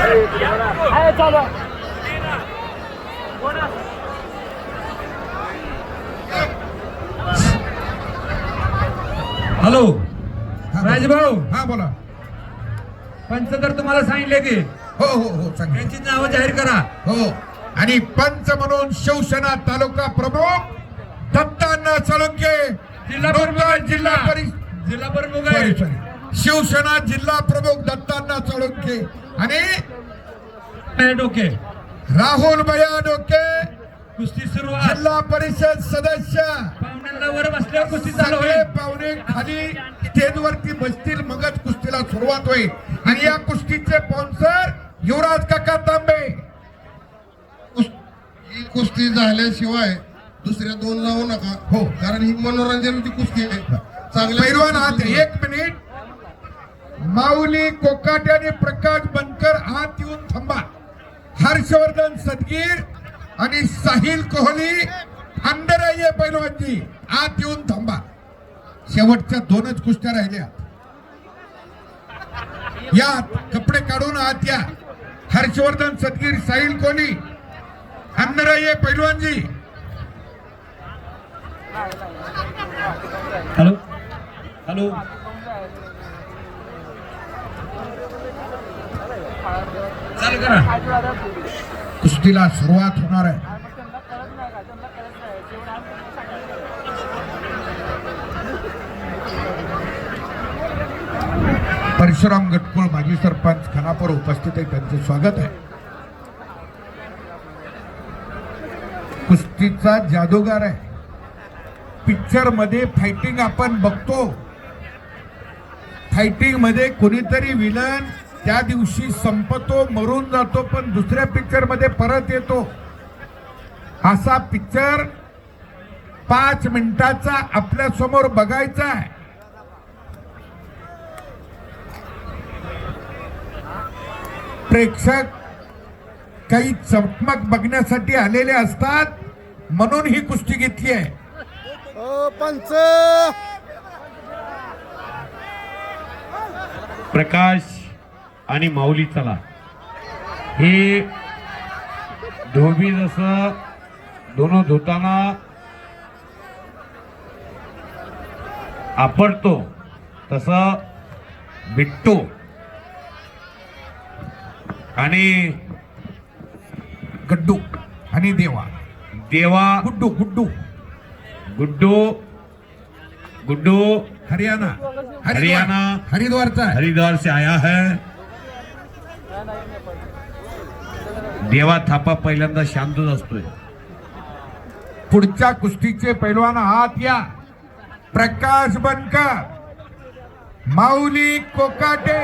Hello Rajbhau, हा बोला. पंच तर तुम्हाला सांगितले की हो हो हो सांग. त्यांची नावं जाहीर करा. हो, आणि पंच म्हणून शिवसेना तालुका प्रमुख दत्तांना सोळंके, जिल्हा प्रमुख, जिल्हा जिल्हा प्रमुख आहे. शिवसेना जिल्हा प्रमुख दत्तांना सोळंके आणि डोके राहुल भैया डोके कुस्ती सुरुवात. जिल्हा परिषद सदस्य. पाहुण्यांना वर बसल्यावर कुस्ती चालू सगळे होईल. पाहुणे खाली स्टेजवरती बसतील, मगच कुस्तीला सुरुवात होईल. आणि या कुस्तीचे स्पॉन्सर युवराज काका तांबे. ही कुस्ती झाल्याशिवाय दुसऱ्या दोन लावू नका. हो, कारण ही मनोरंजनाची कुस्ती आहे. चांगल्या पैलवान हात. एक मिनिट. माऊली कोकाटे आणि प्रकाश बनकर आत येऊन थांबा. हर्षवर्धन सदगीर आणि साहिल कोहली अंदर आहे पैलवानजी, आत येऊन थांबा. शेवटच्या दोनच कुस्त्या राहिल्या. या कपडे काढून आत या. हर्षवर्धन सदगीर, साहिल कोहली अंदर आहे पैलवानजी. हॅलो हॅलो चालू करा. कुस्तीला सुरुवात होणार आहे. परशुराम गटकुळ माजी सरपंच खानापूर उपस्थित आहे, त्यांचे स्वागत आहे. कुस्तीचा जादूगार आहे. पिक्चर मध्ये फायटिंग आपण बघतो, फायटिंग मध्ये कोणीतरी विलन त्या दिवशी संपतो, मरून जातो, पण दुसऱ्या पिक्चर मध्ये परत येतो. असा पिक्चर 5 मिनिटाचा आपल्या समोर बघायचा आहे. प्रेक्षक काही चमक बघण्यासाठी आलेले असतात, म्हणून ही कुस्ती घेतली आहे. पंच प्रकाश आणि माऊली, चला. हे धोबी जसं दोनों धुताना आपटतो तसं बिट्टू आणि गड्डू आणि देवा गुड्डू गुड्डू गुड्डू गुड्डू हरियाणा हरिद्वारचा आहे. हरिद्वार से आया है. देवा थापा पहिल्यांदा शांतच असतोय. पुढच्या कुस्तीचे पैलवान आत या. प्रकाश बनकर, माऊली कोकाटे.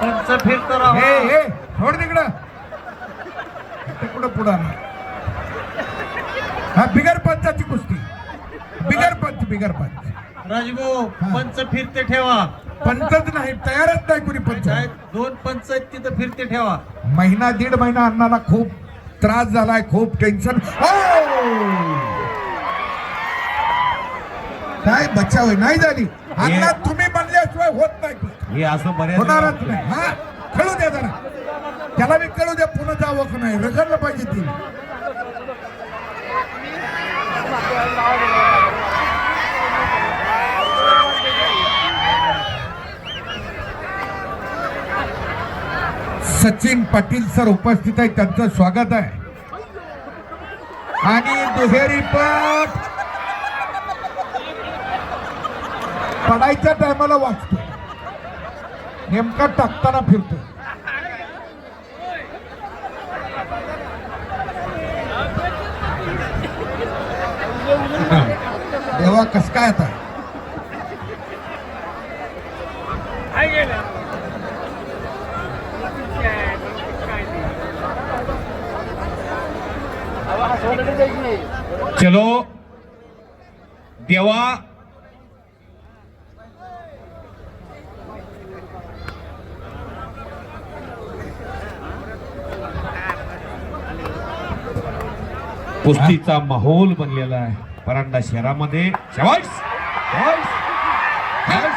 पंच फिरतो हे हे थोड तिकडं पुढं. हा बिगर पंचाची कुस्ती. बिगर पंच राजभाऊ, पंच फिरते ठेवा. पंचच नाही, तयारच नाही कुणी पंच. दोन पंच आहेत तिथं, फिरते ठेवा. महिना दीड महिना अण्णाला खूप त्रास झालाय, खूप टेन्शन. काय बचाव नाही झाली अण्णा, तुम्ही म्हणल्याशिवाय होत नाही. हे असं बऱ्याच होणारच नाही. हा, खेळू द्या जरा, त्याला बी कळू द्या. पुन्हा जावं का नाही, रगडलं पाहिजे ती. सचिन पाटील सर उपस्थित आहे, त्यांचं स्वागत आहे. आणि दुहेरी पट पडायच्या टायमाला वाचतो, नेमका टाकताना फिरतो. देवा कस काय आता. चलो देवा. कुस्तीचा माहोल बनलेला आहे परांडा शहरामध्ये. शाबास शाबास शाबास.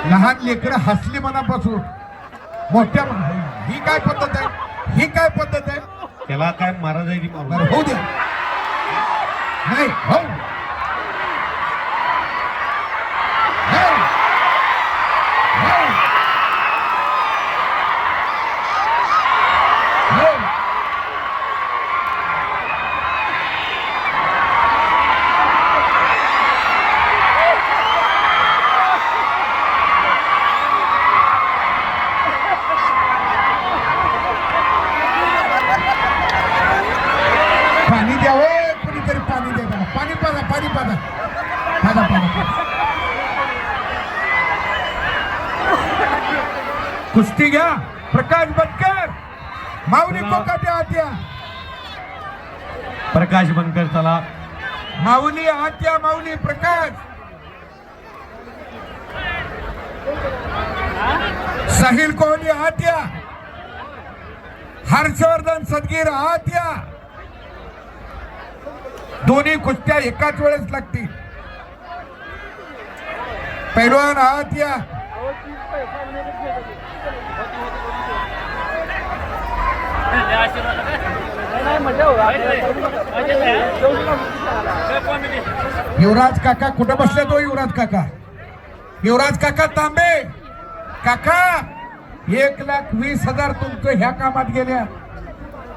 लहान लेकरं हसली मनापासून, मोठ्या ही काय पद्धत आहे, ही काय पद्धत आहे? त्याला काय महाराजांनी मारू. बरं होऊ द्या. नाही हो पाणी द्यावं, कुणीतरी पाणी द्या त्याला. पाणी पाजा, पाणी पाजा, पाजा, पाजा. कुस्ती घ्या. प्रकाश बनकर, माऊली कोकाटे आत्या. प्रकाश बनकर चला. माऊली आत्या, माऊली प्रकाश. साहिल कोहली आत्या, हर्षवर्धन सदगीर आत्या. दोन्ही कुस्त्या एकाच वेळेस लागतील. पैलवान आत्या. युवराज काका कुठं बसले तो? युवराज काका, युवराज काका तांबे काका, 1,20,000 तुमचं ह्या कामात गेल्या.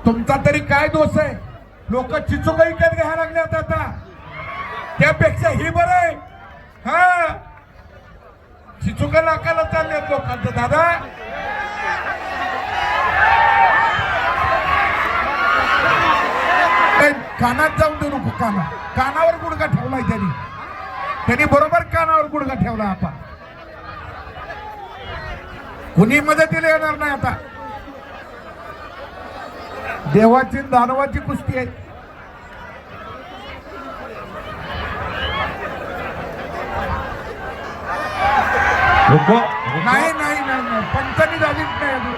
तुमचा तरी काय दोष आहे? लोक चिचुक विकत घ्यायला लागल्यात आता. त्यापेक्षा ही बरं आहे. हा, चिचुक लाकाला चालल्यात लोकांचं. दादा कानात जाऊन देऊ नको. कानावर गुडघा ठेवलाय त्यांनी बरोबर कानावर गुडघा ठेवला. आपण कुणी मदतीला येणार नाही आता. देवाची दानवाची कुस्ती आहे. नाही नाही नाही, पंचांनी झालीच नाही अजून.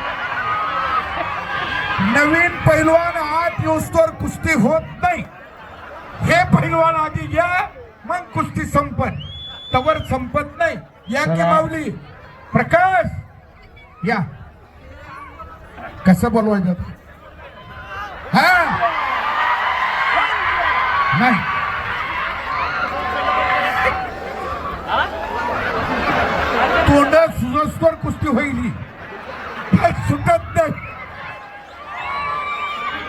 नवीन पैलवान आत येऊस्तोवर कुस्ती होत नाही. हे पैलवान आधी घ्या, मग कुस्ती संपत. तवर संपत नाही. या की माऊली प्रकाश या. कसं बोलवायचं? हा नाही, तोंड सुजस्वर कुस्ती होईल. सुटत नाही.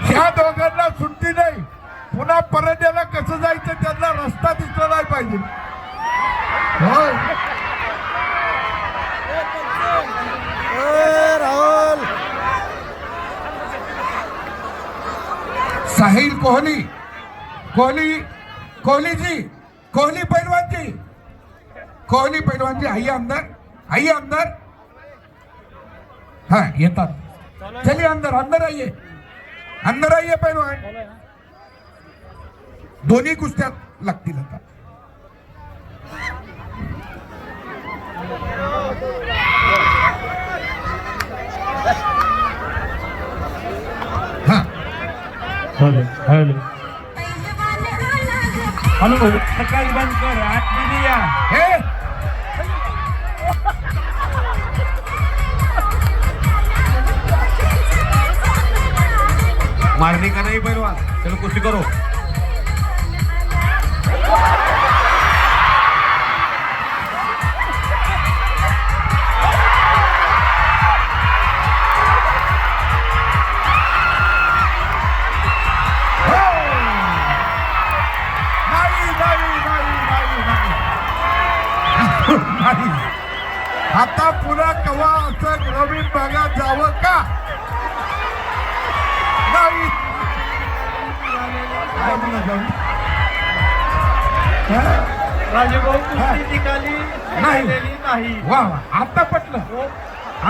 ह्या दोघांना सुट्टी नाही. पुन्हा परत याला कसं जायचं त्यांना रस्ता दिसला नाही पाहिजे. होय राहुल. साहिल कोहली, कोहली पैलवानजी आई अंदर. हाँ येतात. चलिए अंदर आइए पैलवान. दोन्ही कुस्त्यात लागतील आता. हॅलो, प्रकाश बनकर आतमध्ये या. हे मारने का नहीं पहलवान, चलो कुछ करो. आता पुन्हा कवा असं नवीन भागात जावं का? नाही. राजेभाऊ कुस्ती निकाली नाही. वा आता पटलं.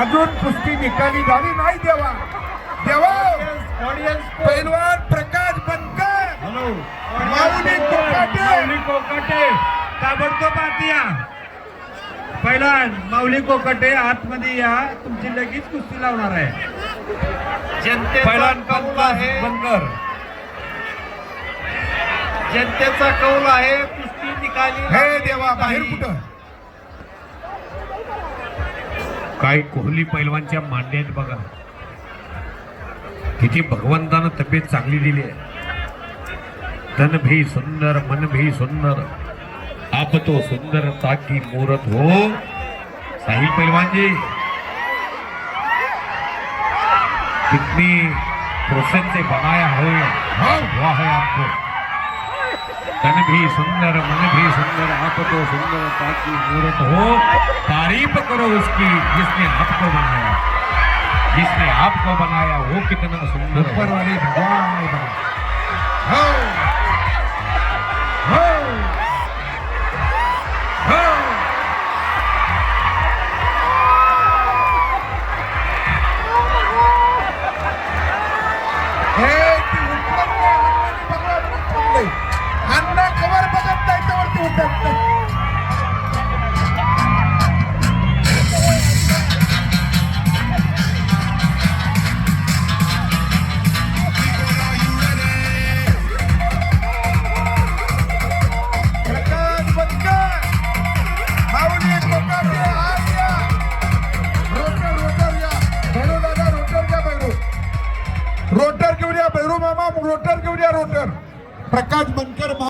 अजून कुस्ती निकाली झाली नाही. देवा पैलवान प्रकाश बनकर, हॅलो, माऊली कोकाटे ताबडतोब आत या. पैलवान माऊली कोकाटे आतमध्ये या. तुमची लगेच कुस्ती लावणार आहे. पैलवान बनकर, जनतेचा कौल आहे. कुस्ती निकाली हे देवा बाहेर कुठं काय कोहली पैलवानच्या मांड्यात बघा किती भगवंतानं तब्येत चांगली दिली आहे. तन भी सुंदर मन भी सुंदर आप तो सुंदर ताकि मूरत हो. साहिल पहलवान जी कितनी प्रोसेस से बनाया हुआ है आपको. तन भी सुंदर मन भी सुंदर आप तो सुंदर ताकि मूरत हो. तारीफ करो उसकी जिसने आपको बनाया. जिसने आपको बनाया वो कितना सुंदर है. ऊपर वाले भगवान ने बनाया. हो हो हो अण्णा कवर बघत नाही त्यावरती उठत नाही. प्रकाश बनकर, माऊली कोकाटे आत या. रोटर या. भैरू दादा रोटर घ्या. रोटर घेऊन या. भैरू मामा रोटर घेऊन या. रोटर प्रकाश बनकर